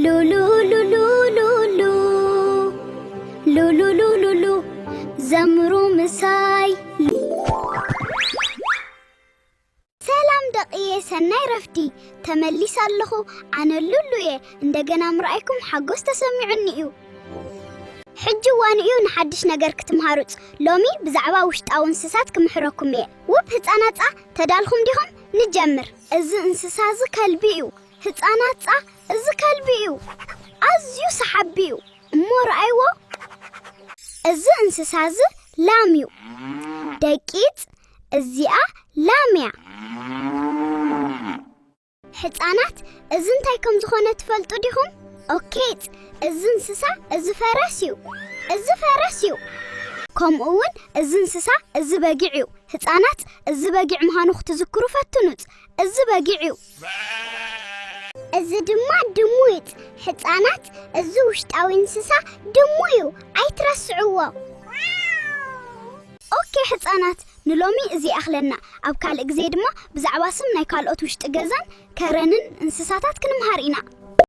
ሉሉ ሉሉ ሉሉ ሉሉ ሉሉ ሉሉ ዘምሩ ምሳይ ሰላም ደቅዬ ሰናይ ረፍዲ ተመሊሳለሁ አነ ሉሉዬ እንደገና ምራይኩም ሓጎስ ተሰሚዑኒ እዩ ሕጂ ዋንኡ ንሓድሽ ነገር ክትምሃሩጽ ሎሚ ብዛዕባ ውሽጣዊ እንስሳት ክምሕረኩም እየ ውብ ህፃናት ተዳልኩም ዲኹም ንጀምር እዚ እንስሳ እዚ ከልቢ እዩ ህፃናት እዚ ከልቢ እዩ ኣዝዩ ሰሓቢ እዩ እሞ ረኣይዎ እዚ እንስሳ እዚ ላም እዩ ደቂት እዚኣ ላም እያ ህፃናት እዚ እንታይ ከም ዝኾነ ትፈልጡ ዲኹም ኦኬይ እዚ እንስሳ እዚ ፈረስ እዩ ከምኡውን እዚ እንስሳ እዚ በጊዕ እዩ ህፃናት እዚ በጊዕ ምዃኑ ክትዝክሩ ፈትኑት እዚ በጊዕ እዩ እዚ ድማ ድሙ እዩ ህፃናት እዚ ውሽጣዊ እንስሳ ድሙ እዩ ኣይትረስዕዎ ኦኬይ ህፃናት ንሎሚ እዚ ኣኽለና ኣብ ካልእ ግዜ ድማ ብዛዕባ ስም ናይ ካልኦት ውሽጢ ገዛን ከረንን እንስሳታት ክንምሃር ኢና